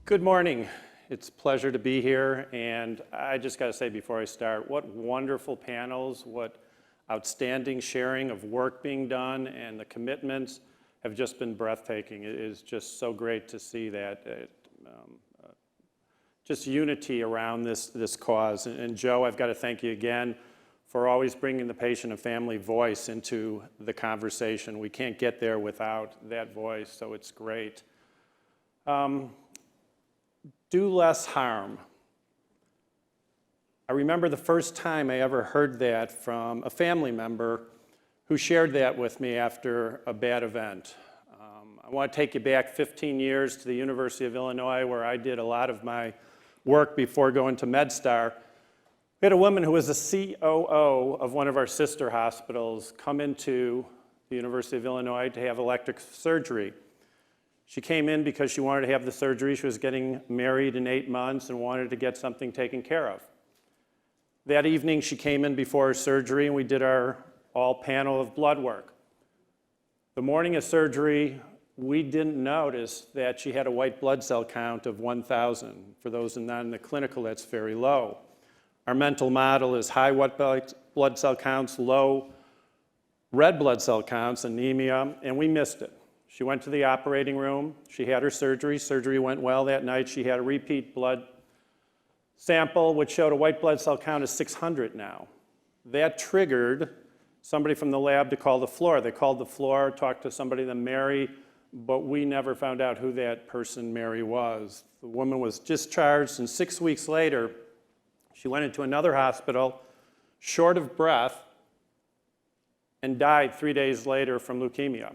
Good morning. It's a pleasure to be here, and I just got to say before I start, what wonderful panels, what outstanding sharing of work being done, and the commitments have just been breathtaking. It is just so great to see that, just unity around this cause. And Joe, I've got to thank you again for always bringing the patient and family voice into the conversation. We can't get there without that voice, so it's great. Do less harm. I remember the first time I ever heard that from a family member who shared that with me after a bad event. I want to take you back 15 years to the University of Illinois, where I did a lot of my work before going to MedStar. We had a woman who was a COO of one of our sister hospitals come into the University of Illinois to have elective surgery. She came in because she wanted to have the surgery. She was getting married in 8 months and wanted to get something taken care of. That evening, she came in before her surgery, and we did our all panel of blood work. The morning of surgery, we didn't notice that she had a white blood cell count of 1,000. For those not in the clinical, that's very low. Our mental model is high white blood cell counts, low red blood cell counts, anemia, and we missed it. She went to the operating room. She had her surgery. Surgery went well that night. She had a repeat blood sample, which showed a white blood cell count of 600 now. That triggered somebody from the lab to call the floor. They called the floor, talked to somebody named Mary, but we never found out who that person, Mary, was. The woman was discharged, and 6 weeks later, she went into another hospital, short of breath, and died 3 days later from leukemia.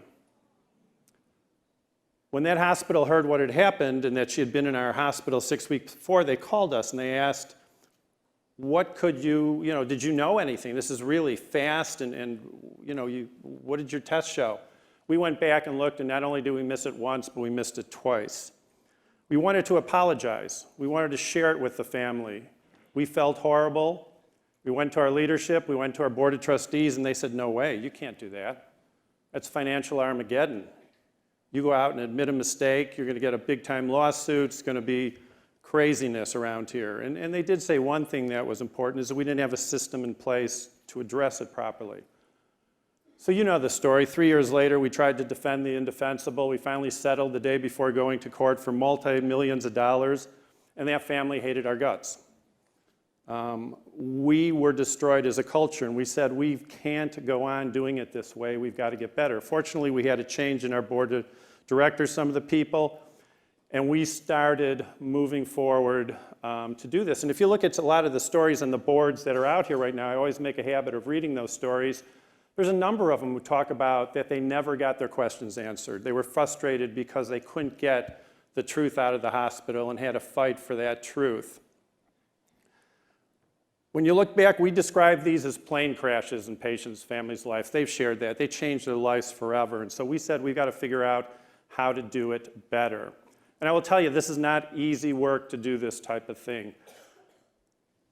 When that hospital heard what had happened and that she had been in our hospital 6 weeks before, they called us and they asked, what could did you know anything? This is really fast, and what did your test show? We went back and looked, and not only did we miss it once, but we missed it twice. We wanted to apologize. We wanted to share it with the family. We felt horrible. We went to our leadership, we went to our board of trustees, and they said, no way, you can't do that. That's financial Armageddon. You go out and admit a mistake, you're going to get a big-time lawsuit, it's going to be craziness around here. And they did say one thing that was important, is that we didn't have a system in place to address it properly. So you know the story. 3 years later, we tried to defend the indefensible. We finally settled the day before going to court for multi-millions of dollars, and that family hated our guts. We were destroyed as a culture, and we said, we can't go on doing it this way. We've got to get better. Fortunately, we had a change in our board of directors, some of the people, and we started moving forward to do this. And if you look at a lot of the stories on the boards that are out here right now, I always make a habit of reading those stories. There's a number of them who talk about that they never got their questions answered. They were frustrated because they couldn't get the truth out of the hospital and had to fight for that truth. When you look back, we describe these as plane crashes in patients' families' lives. They've shared that. They changed their lives forever. And so we said we've got to figure out how to do it better. And I will tell you, this is not easy work to do this type of thing.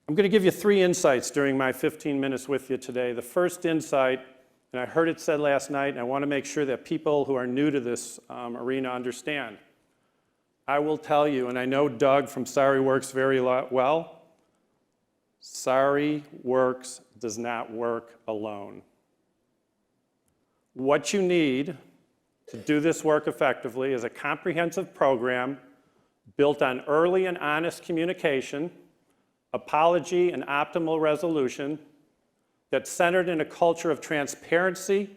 I'm going to give you 3 insights during my 15 minutes with you today. The first insight, and I heard it said last night, and I want to make sure that people who are new to this arena understand. I will tell you, and I know Doug from Sorry Works very well, Sorry Works does not work alone. What you need to do this work effectively is a comprehensive program built on early and honest communication, apology, and optimal resolution that's centered in a culture of transparency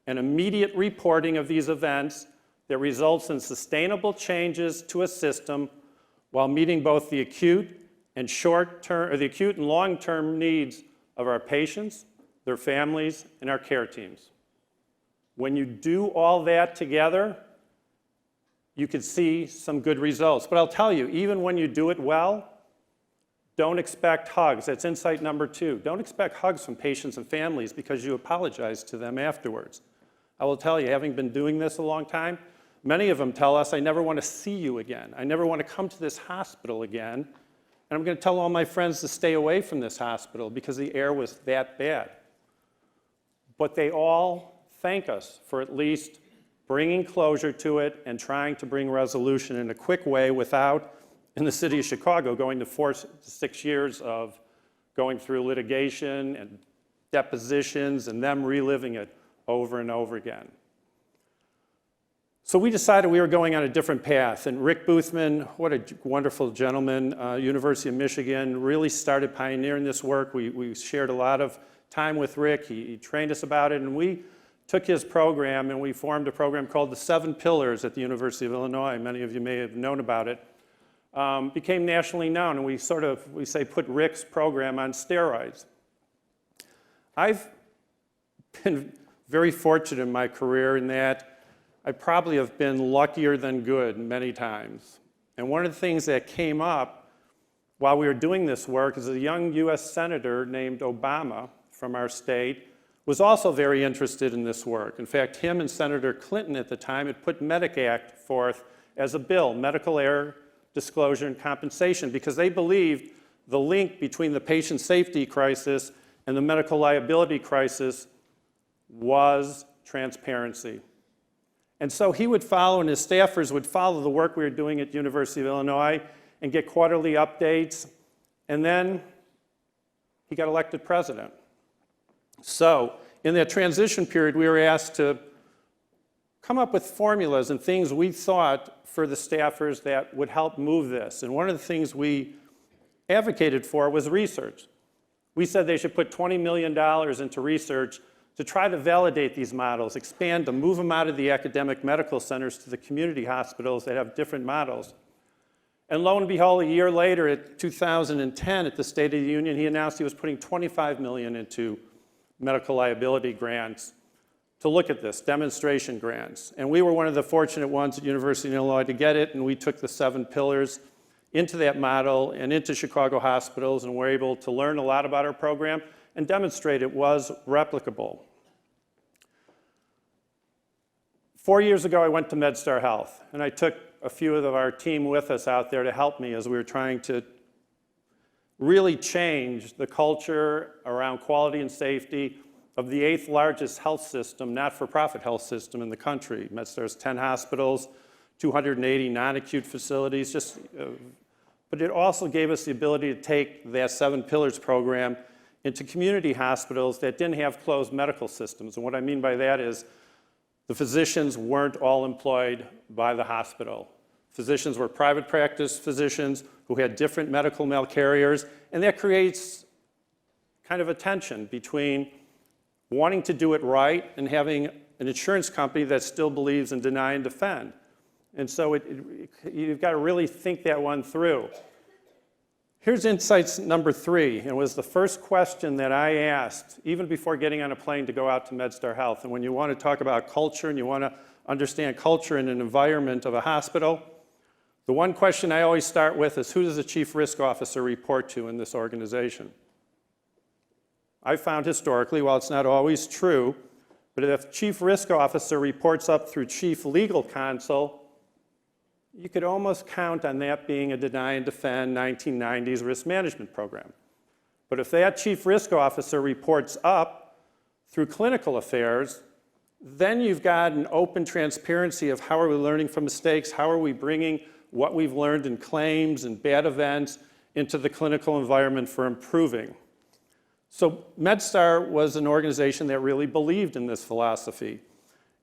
and immediate reporting of these events that results in sustainable changes to a system while meeting both the acute and long-term needs of our patients, their families, and our care teams. When you do all that together, you can see some good results. But I'll tell you, even when you do it well, don't expect hugs. That's insight number 2. Don't expect hugs from patients and families because you apologize to them afterwards. I will tell you, having been doing this a long time, many of them tell us, I never want to see you again. I never want to come to this hospital again. And I'm going to tell all my friends to stay away from this hospital because the air was that bad. But they all thank us for at least bringing closure to it and trying to bring resolution in a quick way without in the city of Chicago, going to 4 to 6 years of going through litigation and depositions and them reliving it over and over again. So we decided we were going on a different path, and Rick Boothman, what a wonderful gentleman, University of Michigan, really started pioneering this work. We shared a lot of time with Rick. He trained us about it, and we took his program and we formed a program called the 7 Pillars at the University of Illinois. Many of you may have known about it. Became nationally known, and we say put Rick's program on steroids. I've been very fortunate in my career in that I probably have been luckier than good many times. And one of the things that came up while we were doing this work is a young US Senator named Obama from our state was also very interested in this work. In fact, him and Senator Clinton at the time had put MEDIC Act forth as a bill, medical error, disclosure, and compensation, because they believed the link between the patient safety crisis and the medical liability crisis was transparency. And so he would follow, and his staffers would follow the work we were doing at the University of Illinois and get quarterly updates. And then he got elected president. So in that transition period, we were asked to come up with formulas and things we thought for the staffers that would help move this. And one of the things we advocated for was research. We said they should put $20 million into research to try to validate these models, expand them, move them out of the academic medical centers to the community hospitals that have different models. And lo and behold, a year later, at 2010, at the State of the Union, he announced he was putting $25 million into medical liability grants to look at this, demonstration grants. And we were one of the fortunate ones at University of Illinois to get it, and we took the 7 pillars into that model and into Chicago hospitals, and were able to learn a lot about our program and demonstrate it was replicable. 4 years ago, I went to MedStar Health, and I took a few of our team with us out there to help me as we were trying to really change the culture around quality and safety of the 8th largest health system, not-for-profit health system in the country. MedStar has 10 hospitals, 280 non-acute facilities, but it also gave us the ability to take that 7 Pillars program into community hospitals that didn't have closed medical systems. And what I mean by that is the physicians weren't all employed by the hospital. Physicians were private practice physicians who had different medical mail carriers, and that creates kind of a tension between wanting to do it right and having an insurance company that still believes in deny and defend. And so you've got to really think that one through. Here's insights number 3, and it was the first question that I asked, even before getting on a plane to go out to MedStar Health. And when you want to talk about culture and you want to understand culture in an environment of a hospital, the one question I always start with is, who does the chief risk officer report to in this organization? I found historically, while it's not always true, but if chief risk officer reports up through chief legal counsel, you could almost count on that being a deny and defend 1990s risk management program. But if that chief risk officer reports up through clinical affairs, then you've got an open transparency of how are we learning from mistakes, how are we bringing what we've learned in claims and bad events into the clinical environment for improving. So MedStar was an organization that really believed in this philosophy,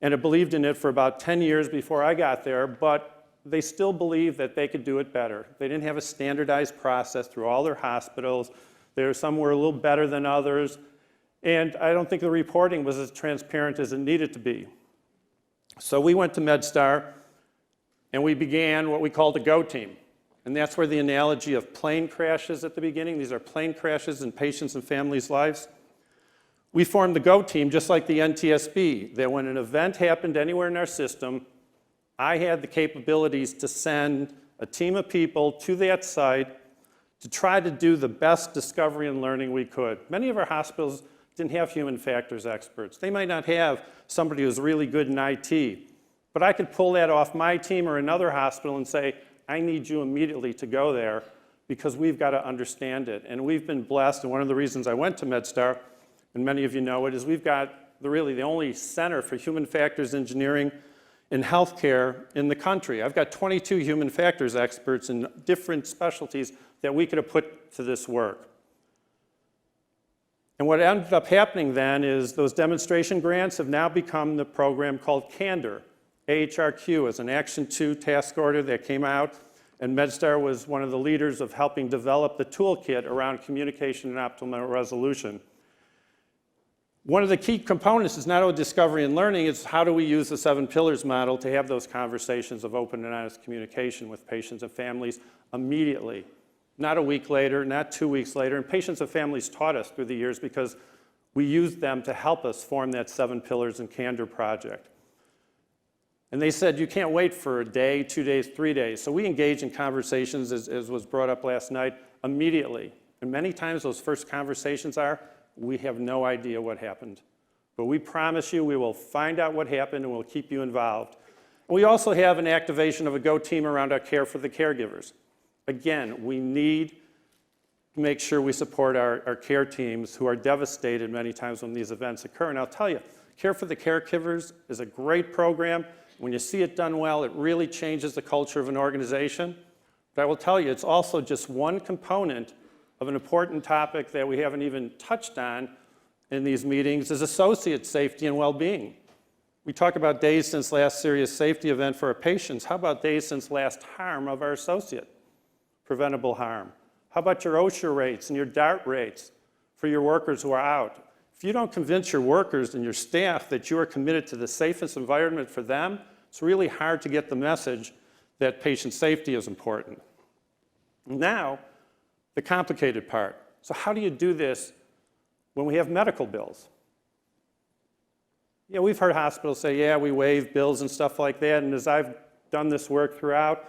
and it believed in it for about 10 years before I got there, but they still believed that they could do it better. They didn't have a standardized process through all their hospitals. Some were a little better than others, and I don't think the reporting was as transparent as it needed to be. So we went to MedStar, and we began what we called the GO team. And that's where the analogy of plane crashes at the beginning. These are plane crashes in patients' and families' lives. We formed the GO team just like the NTSB, that when an event happened anywhere in our system, I had the capabilities to send a team of people to that site to try to do the best discovery and learning we could. Many of our hospitals didn't have human factors experts. They might not have somebody who's really good in IT, but I could pull that off my team or another hospital and say, I need you immediately to go there because we've got to understand it. And we've been blessed, and one of the reasons I went to MedStar, and many of you know it, is we've got really the only center for human factors engineering in healthcare in the country. I've got 22 human factors experts in different specialties that we could have put to this work. And what ended up happening then is those demonstration grants have now become the program called CANDOR. AHRQ is an Action 2 task order that came out, and MedStar was one of the leaders of helping develop the toolkit around communication and optimal resolution. One of the key components is not only discovery and learning, it's how do we use the 7 pillars model to have those conversations of open and honest communication with patients and families immediately. Not a week later, not 2 weeks later, and patients and families taught us through the years because we used them to help us form that 7 pillars and CANDOR project. And they said, you can't wait for a day, 2 days, 3 days. So we engage in conversations, as was brought up last night, immediately. And many times those first conversations are, we have no idea what happened. But we promise you we will find out what happened and we'll keep you involved. And we also have an activation of a GO team around our care for the caregivers. Again, we need to make sure we support our care teams who are devastated many times when these events occur. And I'll tell you, Care for the Caregivers is a great program. When you see it done well, it really changes the culture of an organization. But I will tell you, it's also just one component of an important topic that we haven't even touched on in these meetings is associate safety and well-being. We talk about days since last serious safety event for our patients. How about days since last harm of our associate? Preventable harm. How about your OSHA rates and your DART rates for your workers who are out? If you don't convince your workers and your staff that you are committed to the safest environment for them, it's really hard to get the message that patient safety is important. Now, the complicated part. So how do you do this when we have medical bills? Yeah, we've heard hospitals say, yeah, we waive bills and stuff like that, and as I've done this work throughout,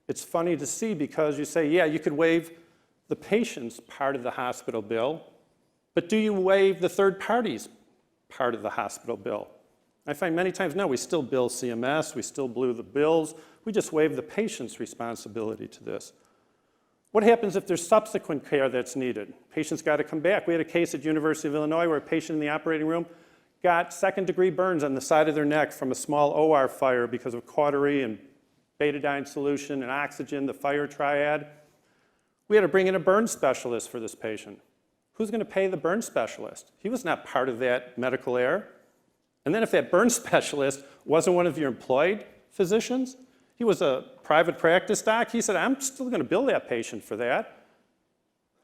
it's funny to see because you say, yeah, you could waive the patient's part of the hospital bill, but do you waive the third party's part of the hospital bill? I find many times, no, we still bill CMS, we still blue the bills, we just waive the patient's responsibility to this. What happens if there's subsequent care that's needed? Patient's got to come back. We had a case at University of Illinois where a patient in the operating room got second-degree burns on the side of their neck from a small OR fire because of cautery and betadine solution and oxygen, the fire triad. We had to bring in a burn specialist for this patient. Who's going to pay the burn specialist? He was not part of that medical error. And then if that burn specialist wasn't one of your employed physicians, he was a private practice doc, he said, I'm still going to bill that patient for that.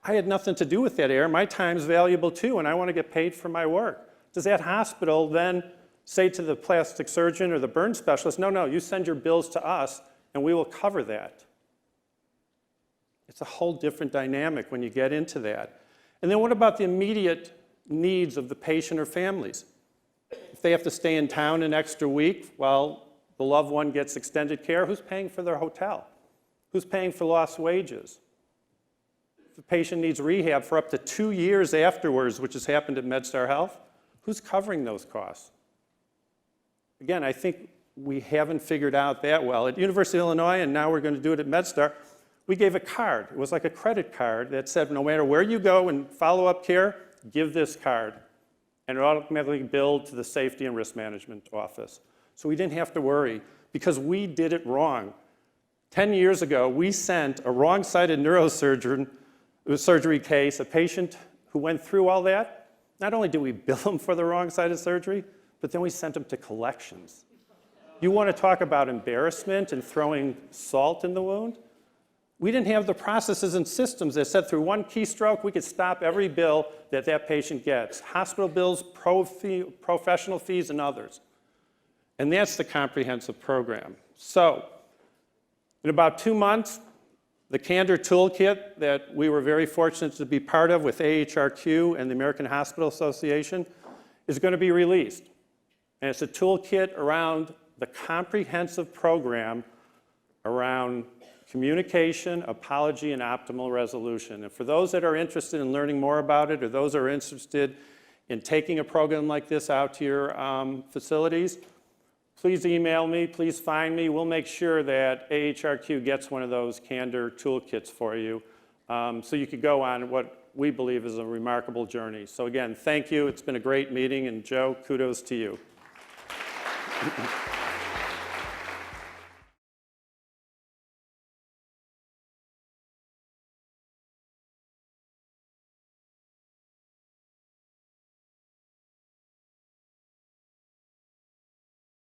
I had nothing to do with that error. My time's valuable too, and I want to get paid for my work. Does that hospital then say to the plastic surgeon or the burn specialist, no, no, you send your bills to us and we will cover that? It's a whole different dynamic when you get into that. And then what about the immediate needs of the patient or families? If they have to stay in town an extra week while the loved one gets extended care, who's paying for their hotel? Who's paying for lost wages? If the patient needs rehab for up to 2 years afterwards, which has happened at MedStar Health, who's covering those costs? Again, I think we haven't figured out that well. At University of Illinois, and now we're going to do it at MedStar, we gave a card. It was like a credit card that said, no matter where you go in follow-up care, give this card. And it automatically billed to the Safety and Risk Management Office. So we didn't have to worry because we did it wrong. 10 years ago, we sent a wrong-sided surgery case, a patient who went through all that. Not only did we bill him for the wrong-sided surgery, but then we sent him to collections. You want to talk about embarrassment and throwing salt in the wound? We didn't have the processes and systems that said through one keystroke, we could stop every bill that that patient gets. Hospital bills, professional fees, and others. And that's the comprehensive program. So, in about 2 months, the CANDOR toolkit that we were very fortunate to be part of with AHRQ and the American Hospital Association is going to be released. And it's a toolkit around the comprehensive program around communication, apology, and optimal resolution. And for those that are interested in learning more about it, or those that are interested in taking a program like this out to your facilities, please email me, please find me. We'll make sure that AHRQ gets one of those CANDOR toolkits for you so you could go on what we believe is a remarkable journey. So again, thank you. It's been a great meeting, and Joe, kudos to you.